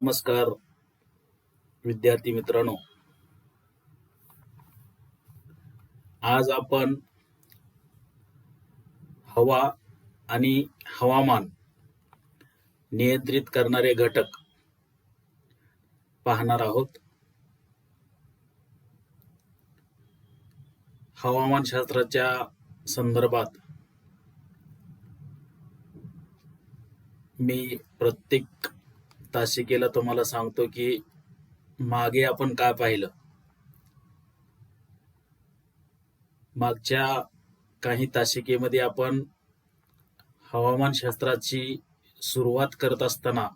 नमस्कार विद्यार्थी मित्रांनो, आज आपण हवा आणि हवामान नियंत्रित करणारे घटक पाहणार आहोत. हवामानशास्त्राच्या संदर्भात मी प्रत्येक तासिकेला तुम्हाला सांगतो की मागे आपण काय पाहिलं. मागच्या काही तासिकेमध्ये आपण हवामानशास्त्राची सुरुवात करत असताना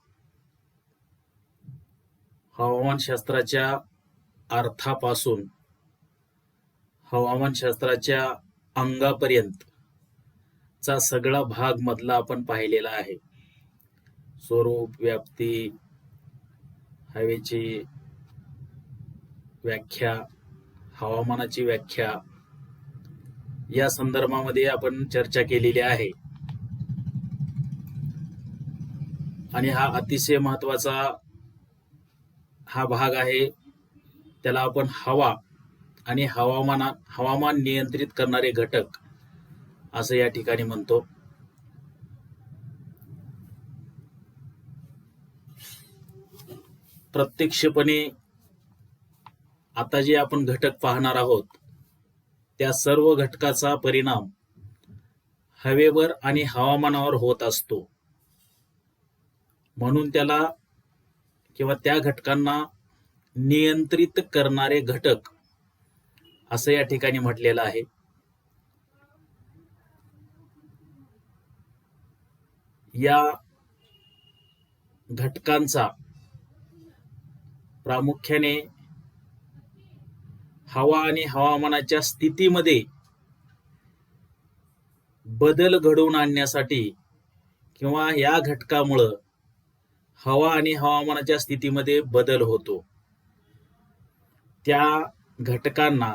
हवामानशास्त्राच्या अर्थापासून हवामानशास्त्राच्या अंगापर्यंत चा सगळा भाग मधला आपण पाहिलेला आहे. स्वरूप, व्याप्ती, हवेची व्याख्या, हवामानाची व्याख्या या संदर्भामध्ये आपण चर्चा केलेली आहे. आणि हा अतिशय महत्वाचा हा भाग आहे. त्याला आपण हवा आणि हवामान नियंत्रित करणारे घटक असं या ठिकाणी म्हणतो. प्रत्यक्षपणे आता जे आपण घटक पाहणार आहोत त्या सर्व घटकाचा परिणाम हवेवर आणि हवामानावर होत असतो. म्हणून त्याला किंवा त्या घटकांना नियंत्रित करणारे घटक असं या ठिकाणी म्हटलेलं आहे. या घटकांचा प्रामुख्याने हवा आणि हवामानाच्या स्थितीमध्ये बदल घडवून आणण्यासाठी किंवा या घटकामुळं हवा आणि हवामानाच्या स्थितीमध्ये बदल होतो, त्या घटकांना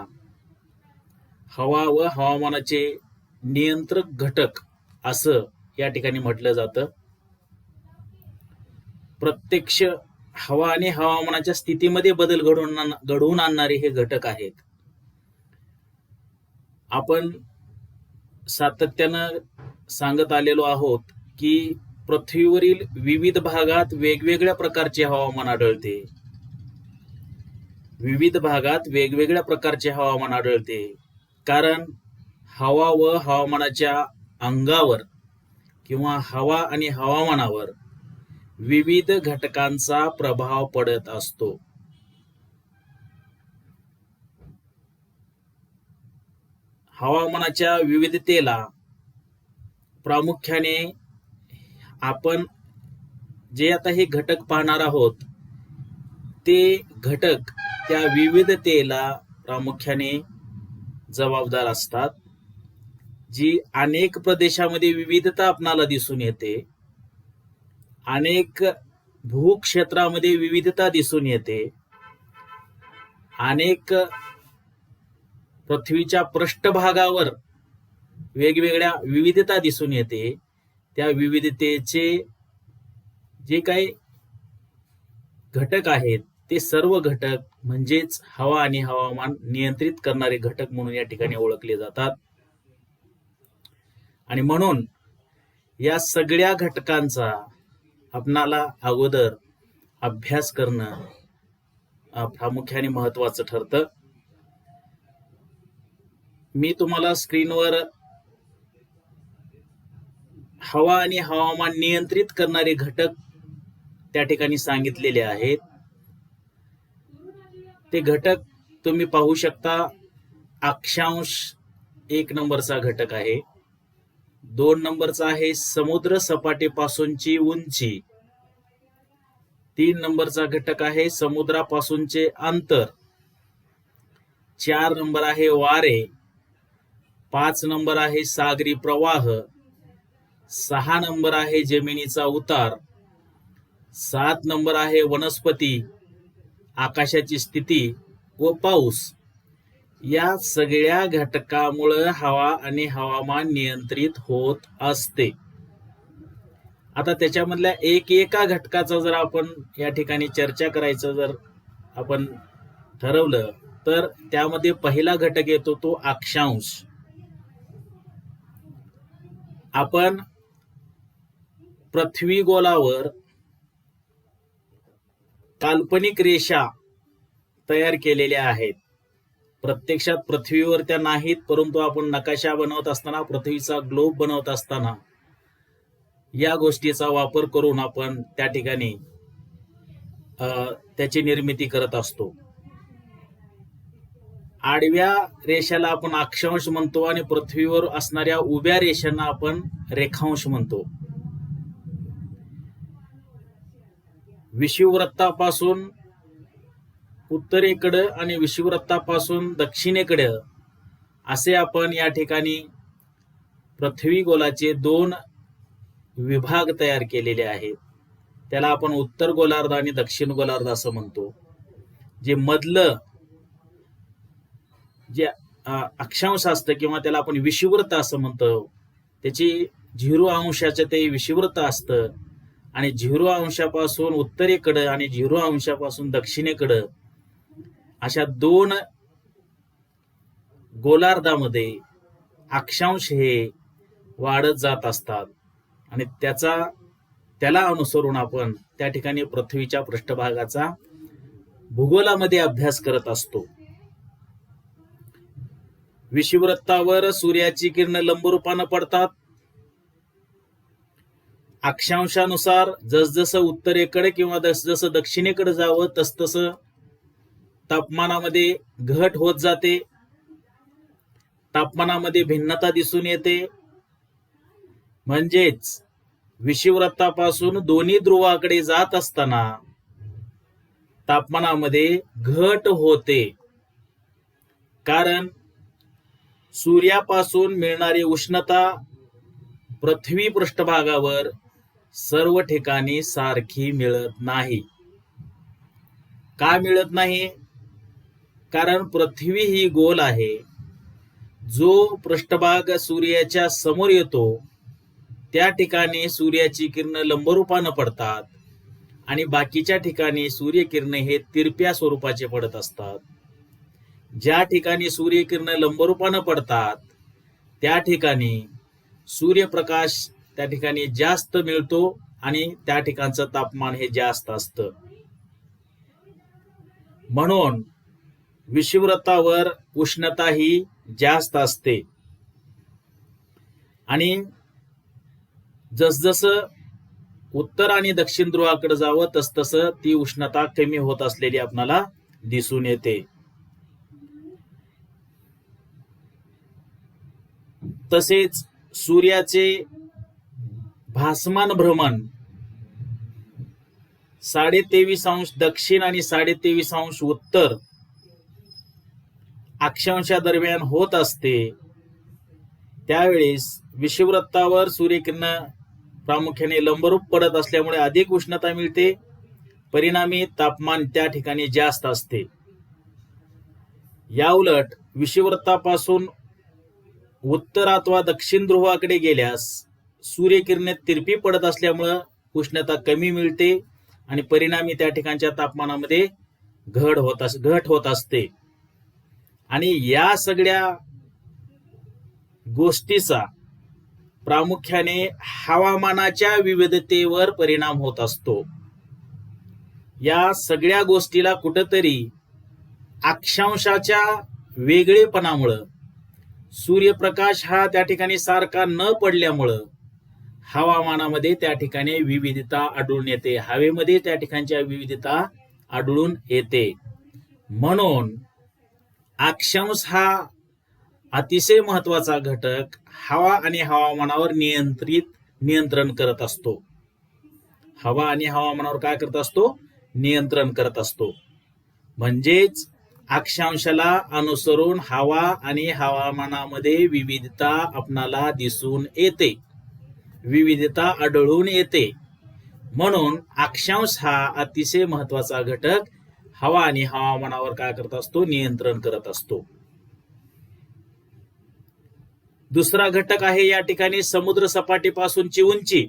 हवा व हवामानाचे नियंत्रक घटक असं या ठिकाणी म्हटलं जातं. प्रत्यक्ष हवा आणि हवामानाच्या स्थितीमध्ये बदल घडवून आणणारे हे घटक आहेत. आपण सातत्यानं सांगत आलेलो आहोत की पृथ्वीवरील विविध भागात वेगवेगळ्या प्रकारचे हवामान आढळते. विविध भागात वेगवेगळ्या प्रकारचे हवामान आढळते कारण हवा व हवामानाच्या अंगावर किंवा हवा आणि हवामानावर विविध घटकांचा प्रभाव पडत असतो. हवामानाच्या विविधतेला प्रामुख्याने आपण जे आता हे घटक पाहणार आहोत ते घटक त्या विविधतेला प्रामुख्याने जबाबदार असतात. जी अनेक प्रदेशामध्ये विविधता आपणाला दिसून येते, अनेक भूक्षेत्रामध्ये विविधता दिसून येते, अनेक पृथ्वीच्या पृष्ठभागावर वेगवेगळ्या विविधता दिसून येते. त्या विविधतेचे जे काही घटक आहेत ते सर्व घटक म्हणजेच हवा आणि हवामान नियंत्रित करणारे घटक म्हणून या ठिकाणी ओळखले जातात. आणि म्हणून या सगळ्या घटकांचा आपणाला अगोदर अभ्यास करणं प्रामुख्याने महत्वाचं ठरतं. मी तुम्हाला स्क्रीनवर हवा आणि हवामान नियंत्रित करणारे घटक त्या ठिकाणी सांगितलेले आहेत. ते घटक तुम्ही पाहू शकता. अक्षांश 1 नंबरचा घटक आहे. 2 नंबरचा आहे समुद्र सपाटीपासूनची उंची. 3 नंबरचा घटक आहे समुद्रापासूनचे अंतर. 4 नंबर आहे वारे. 5 नंबर आहे सागरी प्रवाह. 6 नंबर आहे जमिनीचा उतार. 7 नंबर आहे वनस्पती, आकाशाची स्थिती व पाऊस. या सगळ्या घटकामुळे हवा आणि हवामान नियंत्रित होत असते. आता त्याच्यामधल्या एका घटकाचा जर आपण या ठिकाणी चर्चा करायचं जर आपण ठरवलं तर त्यामध्ये पहिला घटक येतो तो अक्षांश. आपण पृथ्वी गोलावर काल्पनिक रेषा तयार केलेल्या आहेत. प्रत्यक्षात पृथ्वीवर त्या नाहीत, परंतु आपण नकाशा बनवत असताना, पृथ्वीचा ग्लोब बनवत असताना या गोष्टीचा वापर करून आपण त्या ठिकाणी त्याची निर्मिती करत असतो. आडव्या रेषाला आपण अक्षांश म्हणतो आणि पृथ्वीवर असणाऱ्या उभ्या रेषांना आपण रेखांश म्हणतो. विषुववृत्तापासून उत्तरेकडे आणि विषुववृत्तापासून दक्षिणेकडे असे आपण या ठिकाणी पृथ्वी गोलाचे 2 विभाग तयार केलेले आहेत. त्याला आपण उत्तर गोलार्ध आणि दक्षिण गोलार्ध असं म्हणतो. जे मधलं जे अक्षांश असतं किंवा त्याला आपण विषुववृत्त असं म्हणतो, त्याची 0 अंशाचं ते विषुववृत्त असतं आणि 0 अंशापासून उत्तरेकडे आणि 0 अंशापासून दक्षिणेकडे अशा 2 गोलार्धामध्ये अक्षांश हे वाढत जात असतात आणि त्याला अनुसरून आपण त्या ठिकाणी पृथ्वीच्या पृष्ठभागाचा भूगोलामध्ये अभ्यास करत असतो. विषुववृत्तावर सूर्याची किरण लंबरूपानं पडतात. अक्षांशानुसार जसजसं उत्तरेकडे किंवा जसजसं दक्षिणेकडे जावं तसतसं तापमानामध्ये घट होत जाते, तापमानामध्ये भिन्नता दिसून येते. म्हणजेच विषुववृत्तापासून दोन्ही ध्रुवाकडे जात असताना तापमानामध्ये घट होते. कारण सूर्यापासून मिळणारी उष्णता पृथ्वी पृष्ठभागावर सर्व ठिकाणी सारखी मिळत नाही. का मिळत नाही? कारण पृथ्वी ही गोल आहे. जो पृष्ठभाग सूर्याच्या समोर येतो त्या ठिकाणी सूर्याची किरण लंबरूपानं पडतात आणि बाकीच्या ठिकाणी सूर्यकिरण हे तिरप्या स्वरूपाचे पडत असतात. ज्या ठिकाणी सूर्यकिरण लंबरूपानं पडतात त्या ठिकाणी सूर्यप्रकाश त्या ठिकाणी जास्त मिळतो आणि त्या ठिकाणचं तापमान हे जास्त असतं. म्हणून विषुववृत्तावर उष्णता ही जास्त असते आणि जसजसं उत्तर आणि दक्षिण ध्रुवाकडे जावं तसतसं ती उष्णता कमी होत असलेली आपल्याला दिसून येते. तसेच सूर्याचे भासमान भ्रमण 23.5 अंश दक्षिण आणि 23.5 अंश उत्तर अक्षांशादरम्यान होत असते. त्यावेळेस विषुववृत्तावर सूर्यकिरण प्रामुख्याने लंबरूप पडत असल्यामुळे अधिक उष्णता मिळते, परिणामी तापमान त्या ठिकाणी जास्त असते. याउलट विषुववृत्तापासून उत्तर अथवा दक्षिण ध्रुवाकडे गेल्यास सूर्यकिरणे तिरपी पडत असल्यामुळे उष्णता कमी मिळते आणि परिणामी त्या ठिकाणच्या तापमानामध्ये घट होत असते. आणि या सगळ्या गोष्टीचा प्रामुख्याने हवामानाच्या विविधतेवर परिणाम होत असतो. या सगळ्या गोष्टीला कुठेतरी अक्षांशाच्या वेगळेपणामुळं, सूर्यप्रकाश हा त्या ठिकाणी सारखा न पडल्यामुळं हवामानामध्ये त्या ठिकाणी विविधता आढळून येते, हवेमध्ये त्या ठिकाणच्या विविधता आढळून येते. म्हणून अक्षांश हा अतिशय महत्वाचा घटक हवा आणि हवामानावर नियंत्रण करत असतो. हवा आणि हवामानावर काय करत असतो? नियंत्रण करत असतो. म्हणजेच अक्षांशाला अनुसरून हवा आणि हवामानामध्ये विविधता आपणाला दिसून येते, विविधता आढळून येते. म्हणून अक्षांश हा अतिशय महत्वाचा घटक हवा आणि हवामानावर काय करत असतो? नियंत्रण करत असतो. दुसरा घटक आहे या ठिकाणी समुद्र सपाटीपासूनची उंची.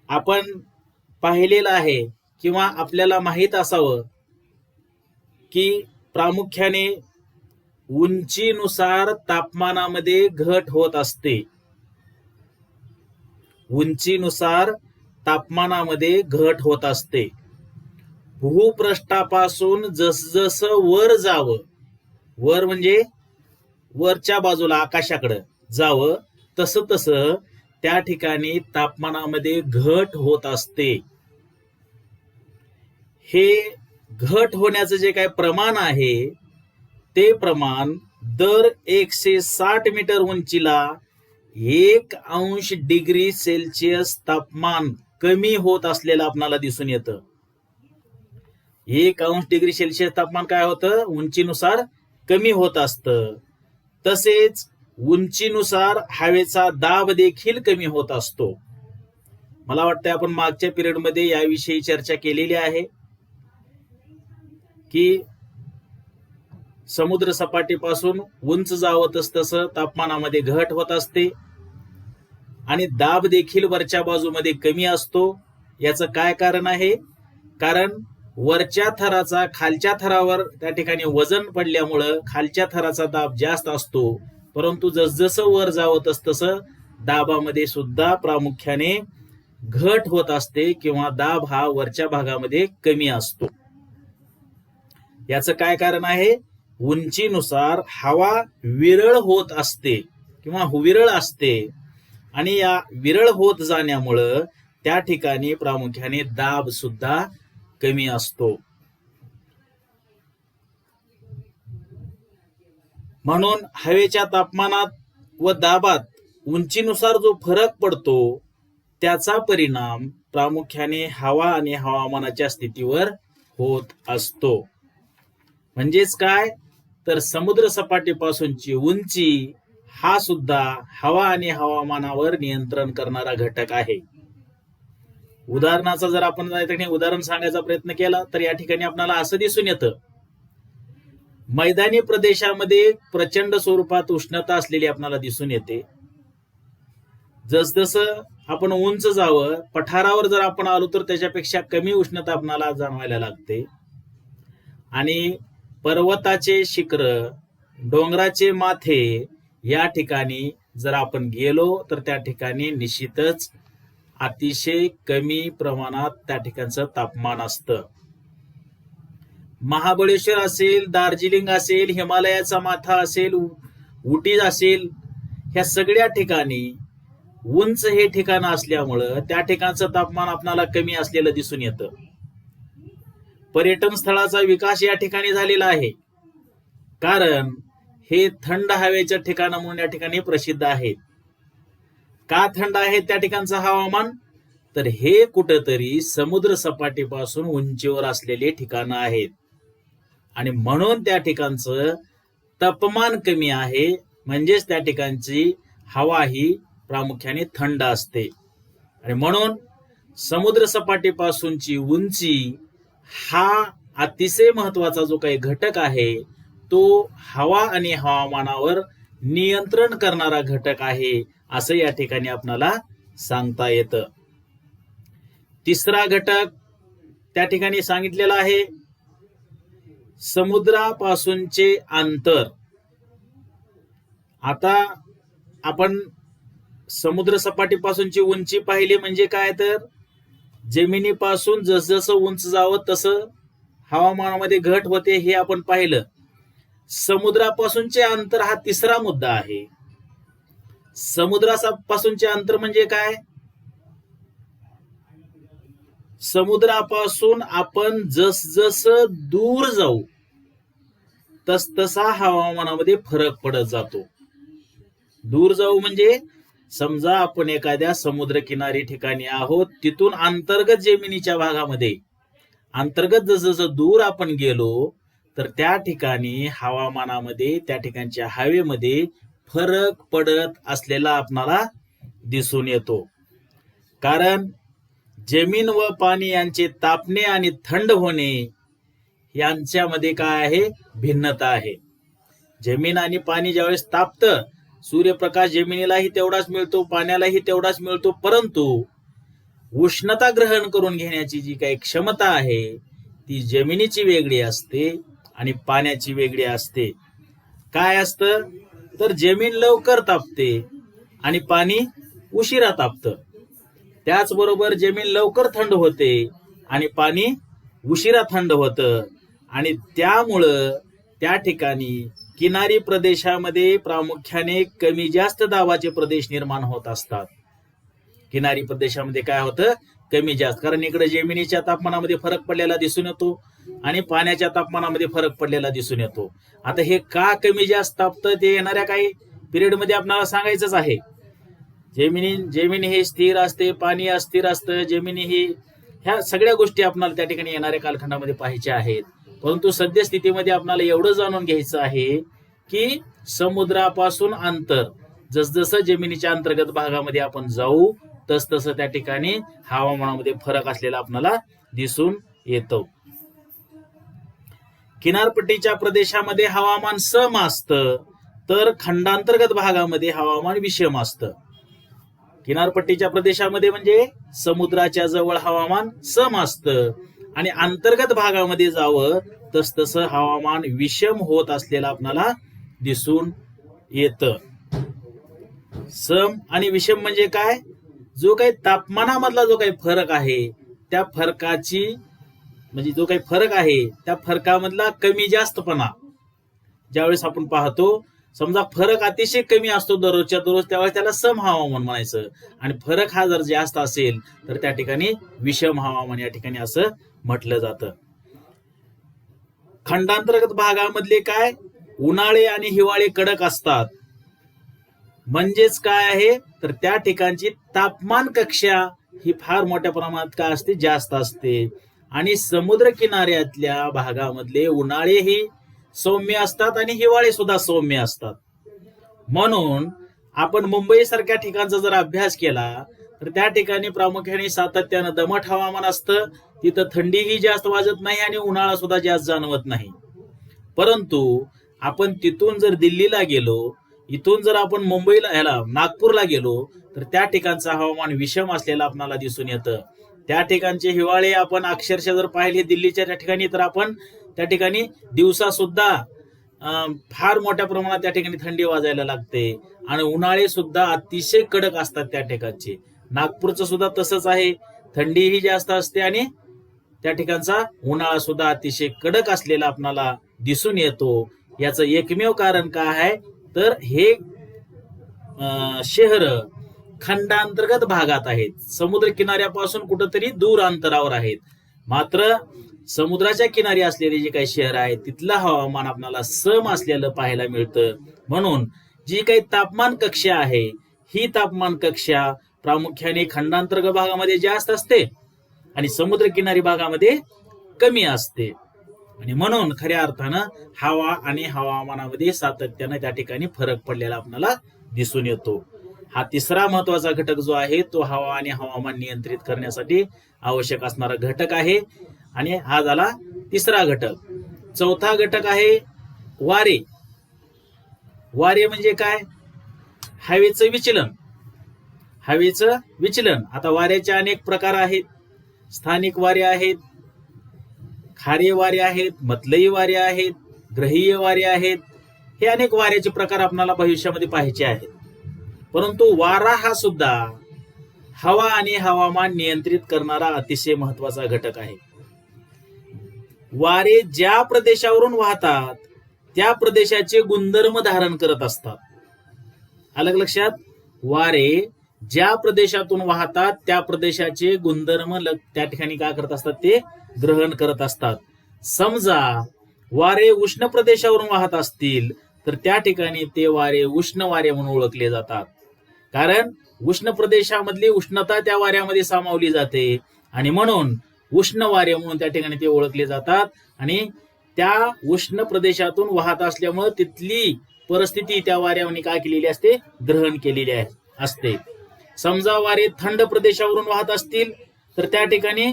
आपण पाहिलेलं आहे किंवा आपल्याला माहित असावं की प्रामुख्याने उंचीनुसार तापमानामध्ये घट होत असते. उंचीनुसार तापमानामध्ये घट होत असते. भूपृष्ठापासून जसजसं वर जावं, वर म्हणजे वरच्या बाजूला आकाशाकडे जावं, तसं तसं त्या ठिकाणी तापमानामध्ये घट होत असते. हे घट होण्याचं जे काही प्रमाण आहे ते प्रमाण दर 160 मीटर उंचीला 1° तापमान कमी होत असलेलं आपल्याला दिसून येतं. 1° तापमान काय होतं, उंचीनुसार कमी होत असतं. तसेच उंचीनुसार हवेचा दाब देखील कमी होत असतो. मला वाटतं आपण मागच्या पिरियडमध्ये याविषयी चर्चा केलेली आहे की समुद्र सपाटीपासून उंच जावं तसं तापमानामध्ये घट होत असते आणि दाब देखील वरच्या बाजूमध्ये कमी असतो. याचं काय कारण आहे? कारण वरच्या थराचा खालच्या थरावर त्या ठिकाणी वजन पडल्यामुळं खालच्या थराचा दाब जास्त असतो, परंतु जसजसं वर जावं तसं दाबामध्ये सुद्धा प्रामुख्याने घट होत असते किंवा दाब हा वरच्या भागामध्ये कमी असतो. याचं काय कारण आहे? उंचीनुसार हवा विरळ होत असते किंवा विरळ असते आणि या विरळ होत जाण्यामुळं त्या ठिकाणी प्रामुख्याने दाब सुद्धा कमी असतो. म्हणून हवेच्या तापमानात व दाबात उंचीनुसार जो फरक पडतो त्याचा परिणाम प्रामुख्याने हवा आणि हवामानाच्या स्थितीवर होत असतो. म्हणजेच काय तर समुद्र सपाटीपासूनची उंची हा सुद्धा हवा आणि हवामानावर नियंत्रण करणारा घटक आहे. उदाहरणाचा जर आपण उदाहरण सांगायचा प्रयत्न केला तर या ठिकाणी आपल्याला असं दिसून येतं, मैदानी प्रदेशामध्ये प्रचंड स्वरूपात उष्णता असलेली आपल्याला दिसून येते. जसजसं आपण उंच जावं, पठारावर जर आपण आलो तर त्याच्यापेक्षा कमी उष्णता आपल्याला जाणवायला लागते. आणि पर्वताचे शिखर, डोंगराचे माथे या ठिकाणी जर आपण गेलो तर त्या ठिकाणी निश्चितच अतिशय कमी प्रमाणात त्या ठिकाणचं तापमान असतं. महाबळेश्वर असेल, दार्जिलिंग असेल, हिमालयाचा माथा असेल, उटी असेल, ह्या सगळ्या ठिकाणी उंच हे ठिकाण असल्यामुळं त्या ठिकाणचं तापमान आपल्याला कमी असलेलं दिसून येतं. पर्यटन स्थळाचा विकास या ठिकाणी झालेला आहे कारण हे थंड हवेच्या ठिकाण म्हणून या ठिकाणी प्रसिद्ध आहेत. का थंड आहे त्या ठिकाणचं हवामान? तर हे कुठंतरी समुद्र सपाटीपासून उंचीवर असलेले ठिकाणं आहेत आणि म्हणून त्या ठिकाणचं तापमान कमी आहे. म्हणजेच त्या ठिकाणची हवा ही प्रामुख्याने थंड असते आणि म्हणून समुद्र सपाटीपासूनची उंची हा अतिशय महत्वाचा जो काही घटक आहे तो हवा आणि हवामानावर नियंत्रण करणारा घटक आहे असं या ठिकाणी आपल्याला सांगता येतं. तिसरा घटक त्या ठिकाणी सांगितलेला आहे समुद्रापासूनचे अंतर. आता आपण समुद्र सपाटीपासूनची उंची पाहिली म्हणजे काय तर जमिनीपासून जसजसं उंच जावं तसं हवामानामध्ये घट होते हे आपण पाहिलं. समुद्रापासूनचे अंतर हा तिसरा मुद्दा आहे. समुद्रापासूनचे अंतर म्हणजे काय? समुद्रापासून आपण जसजसं दूर जाऊ तसतसा हवामानामध्ये फरक पडत जातो. दूर जाऊ म्हणजे समजा आपण एखाद्या समुद्रकिनारी ठिकाणी आहोत, तिथून अंतर्गत जमिनीच्या भागामध्ये अंतर्गत जसजसं दूर आपण गेलो तर त्या ठिकाणी हवामानामध्ये त्या ठिकाणच्या हवेमध्ये फरक पडत असलेला आपणाला दिसून येतो. कारण जमीन व पाणी यांचे तापणे आणि थंड होणे यांच्यामध्ये काय आहे? भिन्नता आहे. जमीन आणि पाणी ज्यावेळेस तापतं, सूर्यप्रकाश जमिनीलाही तेवढाच मिळतो, पाण्यालाही तेवढाच मिळतो, परंतु उष्णता ग्रहण करून घेण्याची जी काही क्षमता आहे ती जमिनीची वेगळी असते आणि पाण्याची वेगळी असते. काय असतं तर जमीन लवकर तापते आणि पाणी उशिरा तापतं. त्याचबरोबर जमीन लवकर थंड होते आणि पाणी उशिरा थंड होतं आणि त्यामुळं त्या ठिकाणी किनारी प्रदेशामध्ये प्रामुख्याने कमी जास्त दाबाचे प्रदेश निर्माण होत असतात. किनारी प्रदेशामध्ये काय होतं कमी जास्त, कारण इकडे जमिनीच्या तापमानामध्ये फरक पडलेला दिसून येतो आणि पाण्याच्या तापमानामध्ये फरक पडलेला दिसून येतो. आता हे का कमी जास्त तापतं ते येणाऱ्या काही पिरियडमध्ये आपल्याला सांगायचंच आहे. जमीन हे स्थिर असते, पाणी अस्थिर असतं, जमिनी ही ह्या सगळ्या गोष्टी आपल्याला त्या ठिकाणी येणाऱ्या कालखंडामध्ये पाहायच्या आहेत. परंतु सद्यस्थितीमध्ये आपल्याला एवढं जाणून घ्यायचं आहे की समुद्रापासून अंतर जसजसं जमिनीच्या अंतर्गत भागामध्ये आपण जाऊ तसतसं त्या ठिकाणी हवामानामध्ये फरक असलेला आपल्याला दिसून येतो. किनारपट्टीच्या प्रदेशामध्ये हवामान सम असतं तर खंडांतर्गत भागामध्ये हवामान विषम असतं. किनारपट्टीच्या प्रदेशामध्ये म्हणजे समुद्राच्या जवळ हवामान सम असतं आणि अंतर्गत भागामध्ये जावं तसतसं हवामान विषम होत असलेलं आपल्याला दिसून येतं. सम आणि विषम म्हणजे काय, जो काही तापमानामधला जो काही फरक आहे त्या फरकाची म्हणजे जो काही फरक आहे त्या फरकामधला कमी जास्तपणा ज्यावेळेस आपण पाहतो, समजा फरक अतिशय कमी असतो दररोजच्या दररोज, त्यावेळेस त्याला सम हवामान म्हणायचं आणि फरक हा जर जास्त असेल तर त्या ठिकाणी विषम हवामान या ठिकाणी असं म्हटलं जातं. खंडांतर्गत भागामधले काय उन्हाळे आणि हिवाळे कडक असतात. म्हणजेच काय आहे तर त्या ठिकाणची तापमान कक्षा ही फार मोठ्या प्रमाणात काय असते जास्त असते आणि समुद्र किनाऱ्यातल्या भागामधले उन्हाळे ही सौम्य असतात आणि हिवाळे सुद्धा सौम्य असतात. म्हणून आपण मुंबई सारख्या ठिकाणचा जर अभ्यास केला तर त्या ठिकाणी प्रामुख्याने सातत्यानं दमट हवामान असतं. तिथं थंडीही जास्त वाजत नाही आणि उन्हाळा सुद्धा जास्त जाणवत नाही. परंतु आपण तिथून जर दिल्लीला गेलो, इथून जर आपण मुंबईला नागपूरला गेलो तर त्या ठिकाणचं हवामान विषम असलेलं आपल्याला दिसून येतं. त्या ठिकाणचे हिवाळे आपण अक्षरशः जर पाहिले दिल्लीच्या त्या ठिकाणी तर आपण त्या ठिकाणी दिवसा सुद्धा फार मोठ्या प्रमाणात त्या ठिकाणी थंडी वाजायला लागते आणि उन्हाळे सुद्धा अतिशय कडक असतात त्या ठिकाणचे. नागपूरचं सुद्धा तसंच आहे, थंडीही जास्त असते आणि त्या ठिकाणचा उन्हाळा सुद्धा अतिशय कडक असलेला आपल्याला दिसून येतो. याचं एकमेव कारण काय आहे तर हे शहर खंडांतर्गत भागात आहेत, समुद्र किनाऱ्यापासून कुठंतरी दूर अंतरावर आहेत. मात्र समुद्राच्या किनारी असलेले जे काही शहर आहेत तिथलं हवामान आपल्याला सम असलेलं पाहायला मिळतं. म्हणून जी काही तापमान कक्षा आहे ही तापमान कक्षा प्रामुख्याने खंडांतर्गत भागामध्ये जास्त असते आणि समुद्र किनारी भागामध्ये कमी असते आणि म्हणून खऱ्या अर्थानं हवा आणि हवामानामध्ये सातत्यानं त्या ठिकाणी फरक पडलेला आपल्याला दिसून येतो. हा तिसरा महत्वाचा घटक जो आहे तो हवा आणि हवामान नियंत्रित करण्यासाठी आवश्यक असणारा घटक आहे आणि हा झाला तिसरा घटक. चौथा घटक आहे वारे. वारे म्हणजे काय, हवेचं विचलन. हवेचं विचलन. आता वाऱ्याचे अनेक प्रकार आहेत. स्थानिक वारे आहेत, खारे वारे आहेत, मतलई वारे आहेत, ग्रहीय वारे आहेत. हे अनेक वाऱ्याचे प्रकार आपल्याला भविष्यामध्ये पाहायचे आहेत. परंतु वारा हा सुद्धा हवा आणि हवामान नियंत्रित करणारा अतिशय महत्वाचा घटक आहे. वारे ज्या प्रदेशावरून वाहतात त्या प्रदेशाचे गुणधर्म धारण करत असतात. अलग लक्षात, वारे ज्या प्रदेशातून वाहतात त्या प्रदेशाचे गुणधर्म त्या ठिकाणी काय करत असतात ते ग्रहण करत असतात. समजा वारे उष्ण प्रदेशावरून वाहत असतील तर त्या ठिकाणी ते वारे उष्ण वारे म्हणून ओळखले जातात, कारण उष्ण प्रदेशामधली उष्णता त्या वाऱ्यामध्ये सामावली जाते आणि म्हणून उष्ण वारे म्हणून त्या ठिकाणी ते ओळखले जातात आणि त्या उष्ण प्रदेशातून वाहत असल्यामुळे तिथली परिस्थिती त्या वाऱ्याने काय केलेली असते ग्रहण केलेली असते. समजा वारे थंड प्रदेशावरून वाहत असतील तर त्या ठिकाणी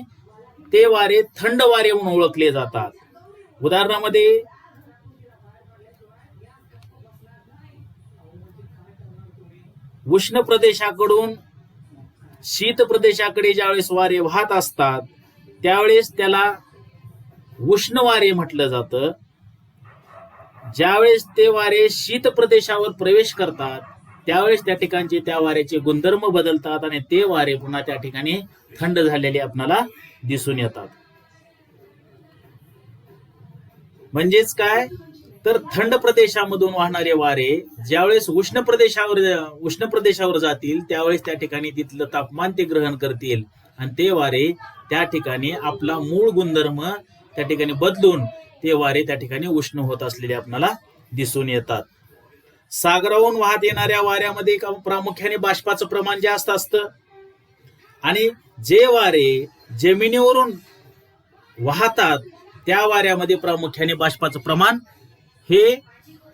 ते वारे थंड वारे म्हणून ओळखले जातात. उदाहरणामध्ये उष्ण प्रदेशाकडून शीत प्रदेशाकडे ज्यावेळेस वारे वाहत असतात त्यावेळेस त्याला उष्ण वारे म्हटलं जातं. ज्यावेळेस ते वारे शीत प्रदेशावर प्रवेश करतात त्यावेळेस त्या ठिकाणचे त्या वाऱ्याचे गुणधर्म बदलतात आणि ते वारे पुन्हा त्या ठिकाणी थंड झालेले आपल्याला दिसून येतात. म्हणजेच काय तर थंड प्रदेशामधून वाहणारे वारे ज्यावेळेस उष्ण प्रदेशावर जातील त्यावेळेस त्या ठिकाणी तिथलं तापमान ते ग्रहण करतील आणि ते वारे त्या ठिकाणी आपला मूळ गुणधर्म त्या ठिकाणी बदलून ते वारे त्या ठिकाणी उष्ण होत असलेले आपल्याला दिसून येतात. सागरावरून वाहत येणाऱ्या वाऱ्यामध्ये प्रामुख्याने बाष्पाचं प्रमाण जास्त असतं आणि जे वारे जमिनीवरून वाहतात त्या वाऱ्यामध्ये प्रामुख्याने बाष्पाचं प्रमाण हे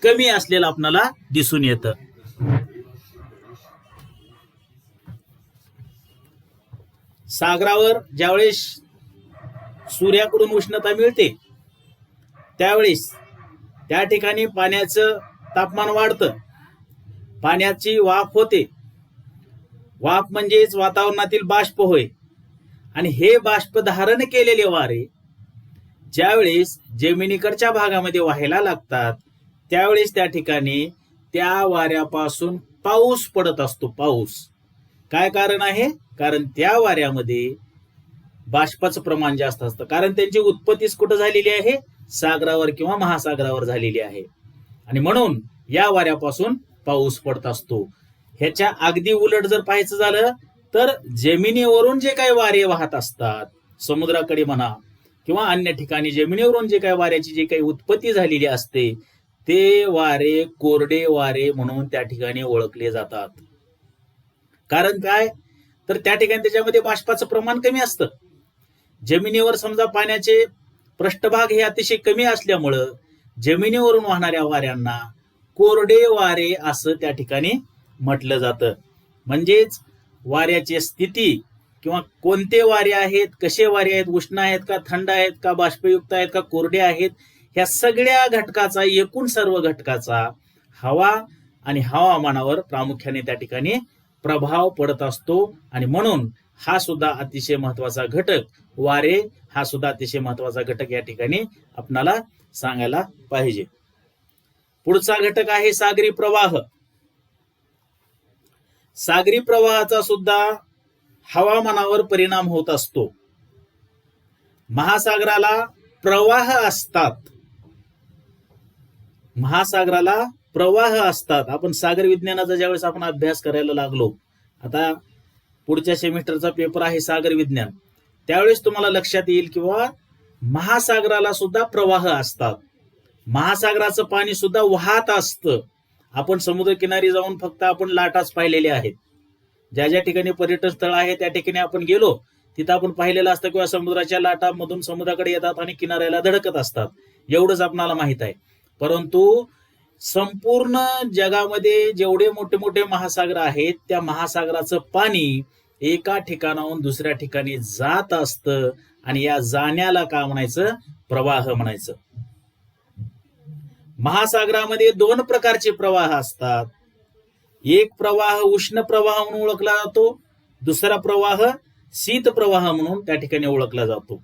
कमी असलेलं आपल्याला दिसून येतं. सागरावर ज्यावेळेस सूर्याकडून उष्णता मिळते त्यावेळेस त्या ठिकाणी पाण्याचं तापमान वाढतं, पाण्याची वाफ होते. वाफ म्हणजेच वातावरणातील बाष्प होय. आणि हे बाष्प धारण केलेले वारे ज्यावेळेस जमिनीकडच्या भागामध्ये व्हायला लागतात त्यावेळेस त्या ठिकाणी त्या वाऱ्यापासून पाऊस पडत असतो. पाऊस काय कारण आहे? कारण त्या वाऱ्यामध्ये बाष्पाचं प्रमाण जास्त असतं, कारण त्यांची उत्पत्तीच कुठं झालेली आहे? सागरावर किंवा महासागरावर झालेली आहे आणि म्हणून या वाऱ्यापासून पाऊस पडत असतो. ह्याच्या अगदी उलट जर पाहायचं झालं तर जमिनीवरून जे काही वारे वाहत असतात समुद्राकडे म्हणा किंवा अन्य ठिकाणी जमिनीवरून जे काही वाऱ्याची जी काही उत्पत्ती झालेली असते ते वारे कोरडे वारे म्हणून त्या ठिकाणी ओळखले जातात. कारण काय तर त्या ठिकाणी त्याच्यामध्ये बाष्पाचं प्रमाण कमी असतं. जमिनीवर समजा पाण्याचे पृष्ठभाग हे अतिशय कमी असल्यामुळं जमिनीवरून वाहणाऱ्या वाऱ्यांना कोरडे वारे असं त्या ठिकाणी म्हटलं जातं. म्हणजेच वाऱ्याची स्थिती किंवा कोणते वारे आहेत, कसे वारे आहेत, उष्ण आहेत का, थंड आहेत का, बाष्पयुक्त आहेत का, कोरडे आहेत, ह्या सगळ्या घटकाचा एकूण सर्व घटकाचा हवा आणि हवामानावर प्रामुख्याने त्या ठिकाणी प्रभाव पडत असतो आणि म्हणून हा सुद्धा अतिशय महत्वाचा घटक, वारे हा सुद्धा अतिशय महत्वाचा घटक या ठिकाणी आपणाला सांगायला पाहिजे. पुढचा घटक आहे सागरी प्रवाह. सागरी प्रवाहाचा सुद्धा हवामानावर परिणाम होत असतो. महासागराला प्रवाह असतात, महासागराला प्रवाह असतात. आपण सागर विज्ञानाचा ज्यावेळेस आपण अभ्यास करायला लागलो, आता पुढच्या सेमिस्टरचा पेपर आहे सागर विज्ञान, त्यावेळेस तुम्हाला लक्षात येईल किंवा महासागराला सुद्धा प्रवाह असतात. महासागराचं पाणी सुद्धा वाहत असतं. आपण समुद्रकिनारी जाऊन फक्त आपण लाटाच पाहिलेल्या आहेत. ज्या ज्या ठिकाणी पर्यटन स्थळ आहे त्या ठिकाणी आपण गेलो तिथं आपण पाहिलेलं असतं किंवा समुद्राच्या लाटामधून समुद्राकडे येतात आणि किनाऱ्याला धडकत असतात, एवढंच आपणाला माहित आहे. परंतु संपूर्ण जगामध्ये जेवढे मोठे मोठे महासागर आहेत त्या महासागराचं पाणी एका ठिकाणाहून दुसऱ्या ठिकाणी जात असतं आणि या जाण्याला काय म्हणायचं? प्रवाह म्हणायचं. महासागरामध्ये दोन प्रकारचे प्रवाह असतात. एक प्रवाह उष्ण प्रवाह म्हणून ओळखला जातो, दुसरा प्रवाह शीत प्रवाह म्हणून त्या ठिकाणी ओळखला जातो.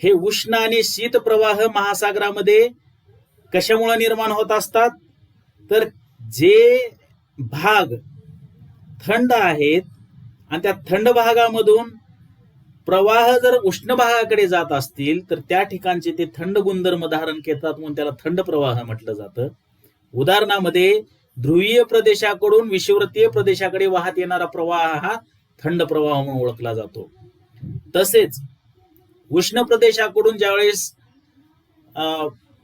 हे उष्ण आणि शीत प्रवाह महासागरामध्ये कशामुळे निर्माण होत असतात तर जे भाग थंड आहेत आणि त्या थंड भागामधून प्रवाह जर उष्ण भागाकडे जात असतील तर त्या ठिकाणचे ते थंड गुणधर्म धारण करतात म्हणून त्याला थंड प्रवाह म्हटलं जातं. उदाहरणामध्ये ध्रुवीय प्रदेशाकडून विषुववृत्तीय प्रदेशाकडे वाहत येणारा प्रवाह हा थंड प्रवाह म्हणून ओळखला जातो. तसेच उष्ण प्रदेशाकडून ज्यावेळेस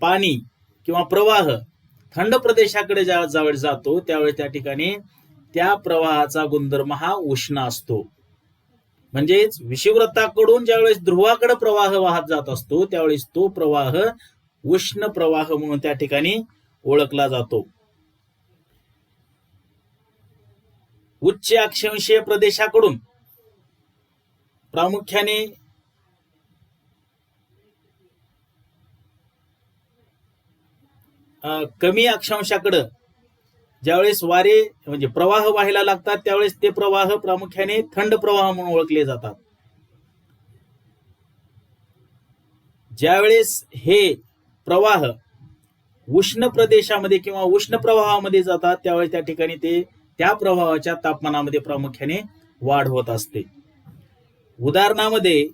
पाणी किंवा प्रवाह थंड प्रदेशाकडे ज्यावेळेस जातो त्यावेळेस त्या ठिकाणी त्या प्रवाहाचा गुणधर्म हा उष्ण असतो. म्हणजेच विषुववृत्ताकडून ज्यावेळेस ध्रुवाकडे प्रवाह वाहत जात असतो त्यावेळेस तो प्रवाह उष्ण प्रवाह म्हणून त्या ठिकाणी ओळखला जातो. उच्च अक्षांशीय प्रदेशाकडून प्रामुख्याने कमी अक्षांशाकडे ज्यावेळेस वारे म्हणजे प्रवाह व्हायला लागतात त्यावेळेस ते प्रवाह प्रामुख्याने थंड प्रवाह म्हणून ओळखले जातात. ज्यावेळेस हे प्रवाह उष्ण प्रदेशामध्ये किंवा उष्ण प्रवाहामध्ये जातात त्यावेळेस त्या ठिकाणी त्या प्रवाहाच्या तापमानामध्ये प्रामुख्याने वाढ होत असते. उदाहरणामध्ये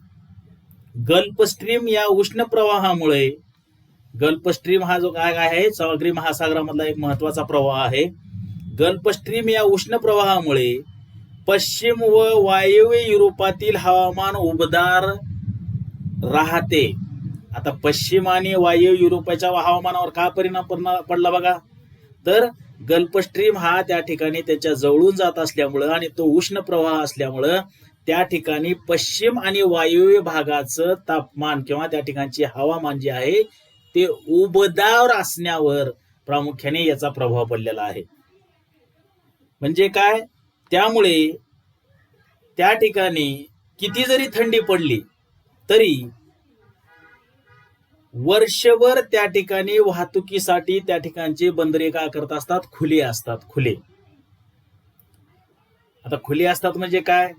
गल्फ स्ट्रीम या उष्ण प्रवाहामुळे, गल्फ स्ट्रीम हा जो काय आहे सागरी महासागरामधला एक महत्वाचा प्रवाह आहे. गल्फ स्ट्रीम या उष्ण प्रवाहामुळे पश्चिम व वायव्य युरोपातील हवामान उबदार राहते. आता पश्चिम आणि वायव्य युरोपाच्या हवामानावर काय परिणाम पडला बघा, तर गल्फ स्ट्रीम हा त्या ठिकाणी त्याच्या जवळून जात असल्यामुळं आणि तो उष्ण प्रवाह असल्यामुळं त्या ठिकाणी पश्चिम आणि वायव्य भागाचं तापमान किंवा त्या ठिकाणचे हवामान जे आहे ते उबदार असण्यावर प्रामुख्याने याचा प्रभाव पडलेला आहे. म्हणजे काय, त्यामुळे त्या ठिकाणी किती जरी थंडी पडली तरी वर्षभर त्या ठिकाणी वाहतुकीसाठी त्या ठिकाणचे बंदरे काय करत असतात, खुले असतात. खुले, आता खुले असतात म्हणजे काय,